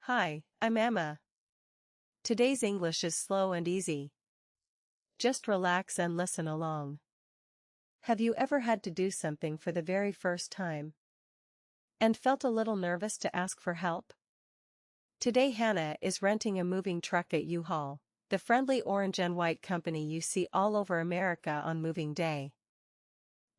Hi, I'm Emma. Today's English is slow and easy. Just relax and listen along. Have you ever had to do something for the very first time and felt a little nervous to ask for help? Today Hannah is renting a moving truck at U-Haul, the friendly orange and white company you see all over America on moving day.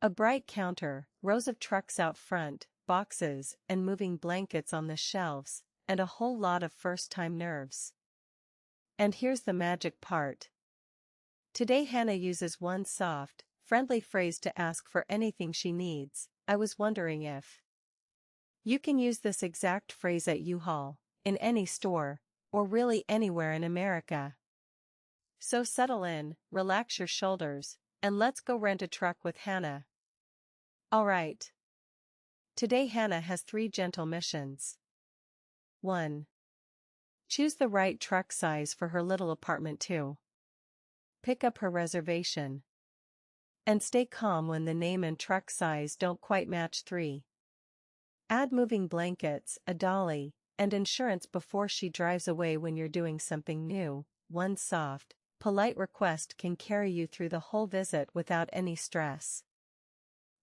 A bright counter, rows of trucks out front, boxes and moving blankets on the shelves, and a whole lot of first-time nerves. And here's the magic part. Today Hannah uses one soft, friendly phrase to ask for anything she needs. I was wondering if you can use this exact phrase at U-Haul, in any store, or really anywhere in America. So settle in, relax your shoulders, and let's go rent a truck with Hannah. Alright. Today Hannah has 3 gentle missions. 1. Choose the right truck size for her little apartment. 2. Pick up her reservation. And stay calm when the name and truck size don't quite match. 3. Add moving blankets, a dolly, and insurance before she drives away when you're doing something new. One soft, polite request can carry you through the whole visit without any stress.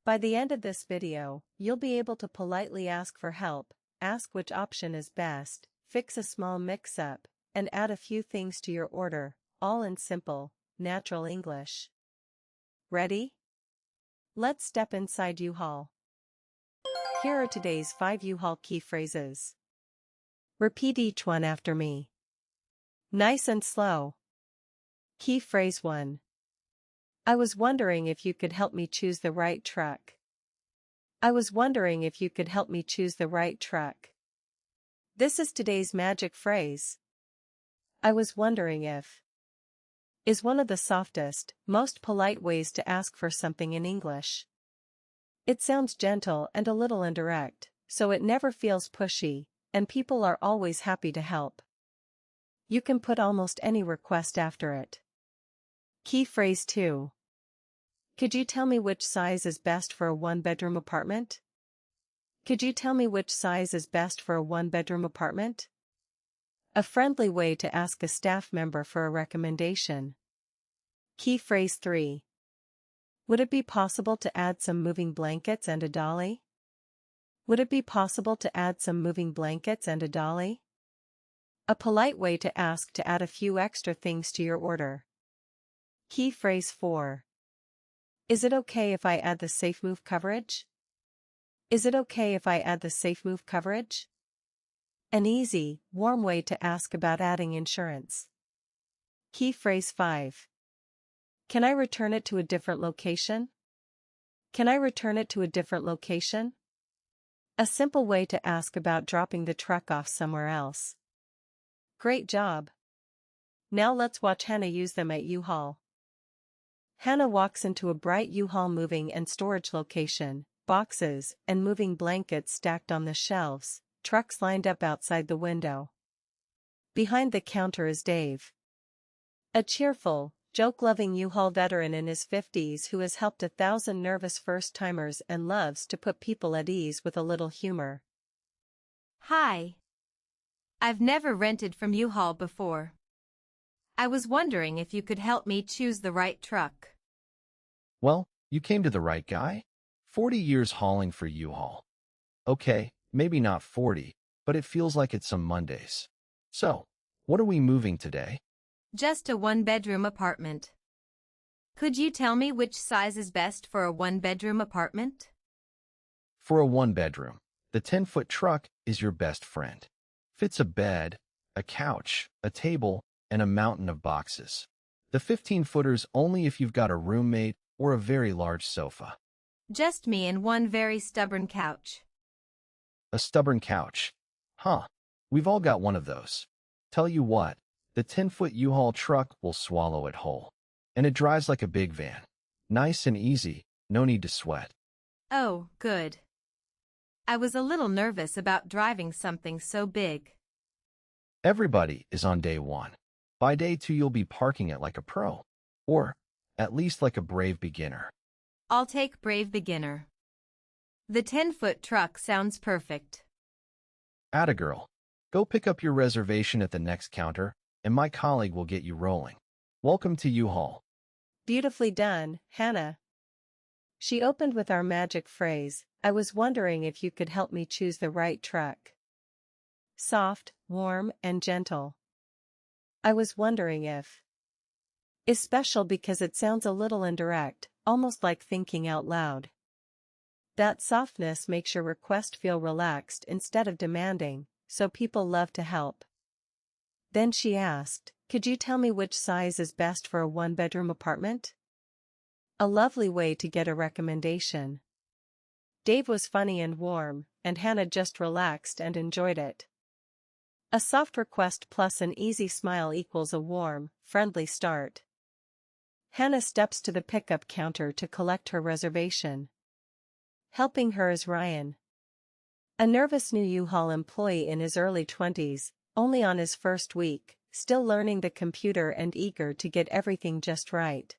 By the end of this video, you'll be able to politely ask for help, ask which option is best, fix a small mix-up, and add a few things to your order, all in simple, natural English. Ready? Let's step inside U-Haul. Here are today's 5 U-Haul key phrases. Repeat each one after me. Nice and slow. Key phrase 1. I was wondering if you could help me choose the right truck. I was wondering if you could help me choose the right truck. This is today's magic phrase. I was wondering if is one of the softest, most polite ways to ask for something in English. It sounds gentle and a little indirect, so it never feels pushy, and people are always happy to help. You can put almost any request after it. Key phrase 2. Could you tell me which size is best for a 1-bedroom apartment? Could you tell me which size is best for a 1-bedroom apartment? A friendly way to ask a staff member for a recommendation. Key phrase 3. Would it be possible to add some moving blankets and a dolly? Would it be possible to add some moving blankets and a dolly? A polite way to ask to add a few extra things to your order. Key phrase 4. Is it okay if I add the safe move coverage? Is it okay if I add the safe move coverage? An easy, warm way to ask about adding insurance. Key phrase 5. Can I return it to a different location? Can I return it to a different location? A simple way to ask about dropping the truck off somewhere else. Great job! Now let's watch Hannah use them at U-Haul. Hannah walks into a bright U-Haul moving and storage location, boxes and moving blankets stacked on the shelves, trucks lined up outside the window. Behind the counter is Dave. A cheerful, joke-loving U-Haul veteran in his 50s who has helped 1,000 nervous first-timers and loves to put people at ease with a little humor. Hi. I've never rented from U-Haul before. I was wondering if you could help me choose the right truck. Well, you came to the right guy. 40 years hauling for U-Haul. Okay, maybe not 40, but it feels like it's some Mondays. So, what are we moving today? Just a 1-bedroom apartment. Could you tell me which size is best for a 1-bedroom apartment? For a 1-bedroom, the 10-foot truck is your best friend. Fits a bed, a couch, a table, and a mountain of boxes. The 15-footers only if you've got a roommate or a very large sofa. Just me and one very stubborn couch. A stubborn couch. Huh. We've all got one of those. Tell you what, the 10-foot U-Haul truck will swallow it whole. And it drives like a big van. Nice and easy, no need to sweat. Oh, good. I was a little nervous about driving something so big. Everybody is on day 1. By day 2 you'll be parking it like a pro. Or, at least like a brave beginner. I'll take brave beginner. The 10-foot truck sounds perfect. Atta girl. Go pick up your reservation at the next counter, and my colleague will get you rolling. Welcome to U-Haul. Beautifully done, Hannah. She opened with our magic phrase, I was wondering if you could help me choose the right truck. Soft, warm, and gentle. I was wondering if is special because it sounds a little indirect, almost like thinking out loud. That softness makes your request feel relaxed instead of demanding, so people love to help. Then she asked, could you tell me which size is best for a one-bedroom apartment? A lovely way to get a recommendation. Dave was funny and warm, and Hannah just relaxed and enjoyed it. A soft request plus an easy smile equals a warm, friendly start. Hannah steps to the pickup counter to collect her reservation. Helping her is Ryan. A nervous new U-Haul employee in his early 20s, only on his first week, still learning the computer and eager to get everything just right.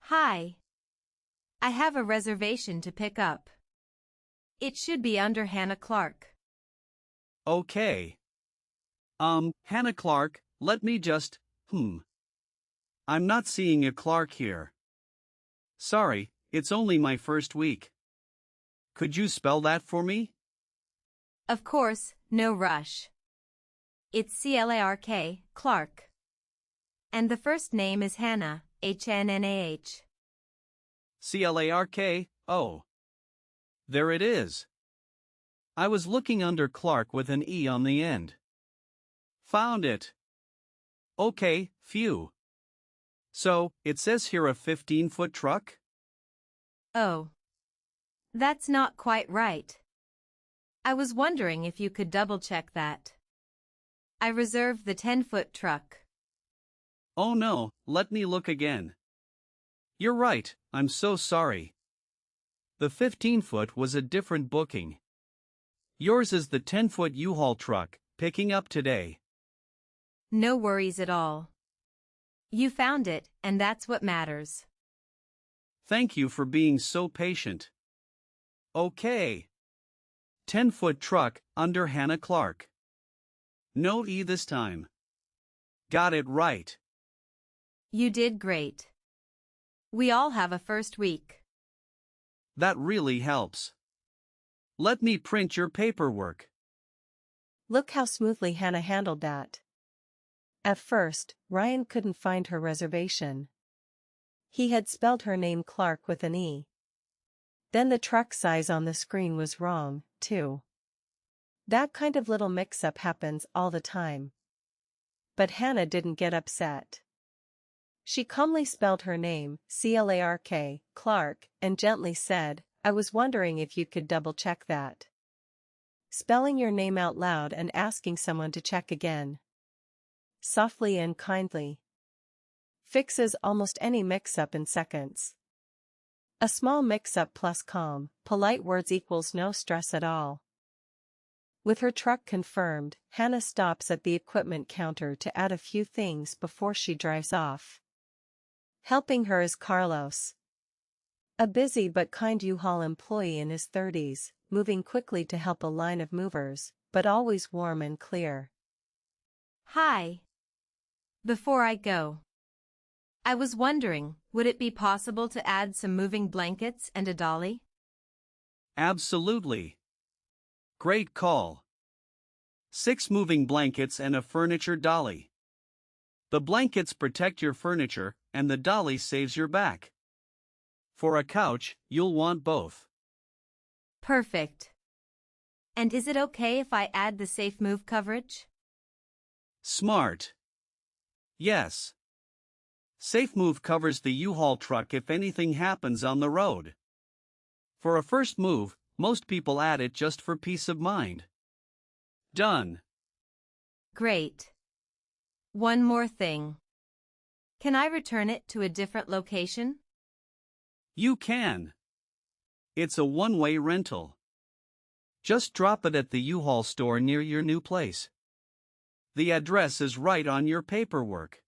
Hi. I have a reservation to pick up. It should be under Hannah Clark. Okay. Hannah Clark, let me just, I'm not seeing a Clark here. Sorry, it's only my first week. Could you spell that for me? Of course, no rush. It's C-L-A-R-K, Clark. And the first name is Hannah, H-N-N-A-H. C-L-A-R-K, oh. There it is. I was looking under Clark with an E on the end. Found it. Okay, phew. So, it says here a 15-foot truck? Oh. That's not quite right. I was wondering if you could double-check that. I reserved the 10-foot truck. Oh no, let me look again. You're right, I'm so sorry. The 15-foot was a different booking. Yours is the 10-foot U-Haul truck, picking up today. No worries at all. You found it, and that's what matters. Thank you for being so patient. Okay. 10-foot truck, under Hannah Clark. No E this time. Got it right. You did great. We all have a first week. That really helps. Let me print your paperwork. Look how smoothly Hannah handled that. At first, Ryan couldn't find her reservation. He had spelled her name Clark with an E. Then the truck size on the screen was wrong, too. That kind of little mix-up happens all the time. But Hannah didn't get upset. She calmly spelled her name, C-L-A-R-K, Clark, and gently said, I was wondering if you could double-check that. Spelling your name out loud and asking someone to check again. Softly and kindly. Fixes almost any mix-up in seconds. A small mix-up plus calm, polite words equals no stress at all. With her truck confirmed, Hannah stops at the equipment counter to add a few things before she drives off. Helping her is Carlos. A busy but kind U-Haul employee in his 30s, moving quickly to help a line of movers, but always warm and clear. Hi. Before I go, I was wondering, would it be possible to add some moving blankets and a dolly? Absolutely. Great call. 6 moving blankets and a furniture dolly. The blankets protect your furniture, and the dolly saves your back. For a couch, you'll want both. Perfect. And is it okay if I add the safe move coverage? Smart. Yes. Safe Move covers the U-Haul truck if anything happens on the road. For a first move, most people add it just for peace of mind. Done. Great. One more thing. Can I return it to a different location? You can. It's a one-way rental. Just drop it at the U-Haul store near your new place. The address is right on your paperwork.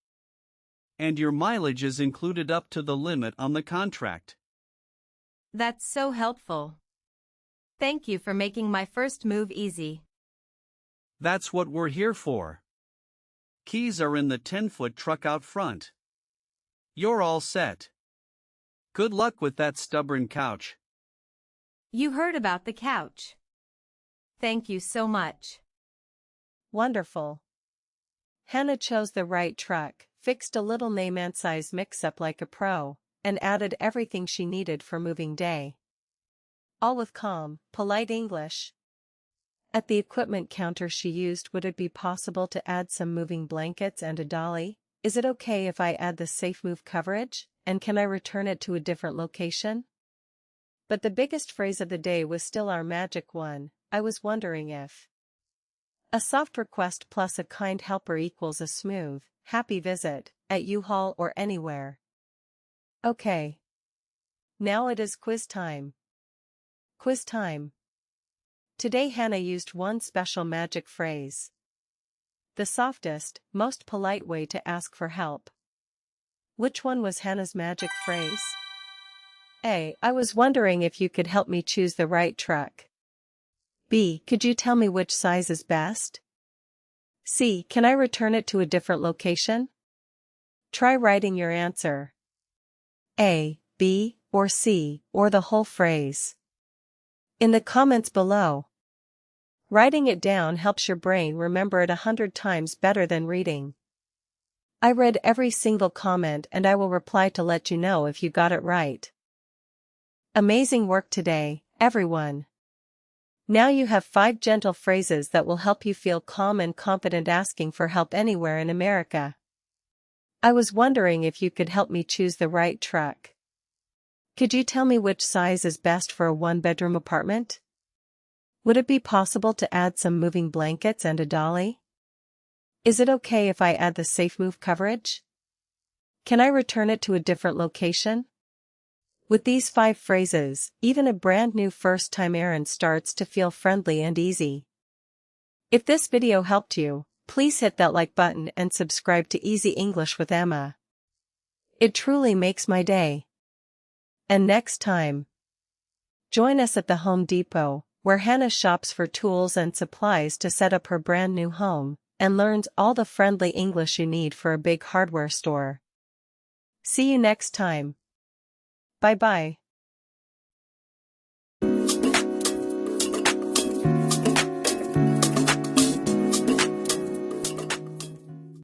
And your mileage is included up to the limit on the contract. That's so helpful. Thank you for making my first move easy. That's what we're here for. Keys are in the 10-foot truck out front. You're all set. Good luck with that stubborn couch. You heard about the couch. Thank you so much. Wonderful. Hannah chose the right truck, fixed a little name and size mix-up like a pro, and added everything she needed for moving day. All with calm, polite English. At the equipment counter she used, would it be possible to add some moving blankets and a dolly? Is it okay if I add the safe move coverage, and can I return it to a different location? But the biggest phrase of the day was still our magic one. I was wondering if a soft request plus a kind helper equals a smooth, happy visit, at U-Haul or anywhere. Okay. Now it is quiz time. Quiz time. Today Hannah used one special magic phrase. The softest, most polite way to ask for help. Which one was Hannah's magic phrase? A. I was wondering if you could help me choose the right truck. B. Could you tell me which size is best? C. Can I return it to a different location? Try writing your answer. A, B, or C, or the whole phrase in the comments below. Writing it down helps your brain remember it 100 times better than reading. I read every single comment and I will reply to let you know if you got it right. Amazing work today, everyone. Now you have 5 gentle phrases that will help you feel calm and confident asking for help anywhere in America. I was wondering if you could help me choose the right truck. Could you tell me which size is best for a 1-bedroom apartment? Would it be possible to add some moving blankets and a dolly? Is it okay if I add the safe move coverage? Can I return it to a different location? With these 5 phrases, even a brand new first-time errand starts to feel friendly and easy. If this video helped you, please hit that like button and subscribe to Easy English with Emma. It truly makes my day. And next time, join us at the Home Depot, where Hannah shops for tools and supplies to set up her brand new home, and learns all the friendly English you need for a big hardware store. See you next time. Bye-bye.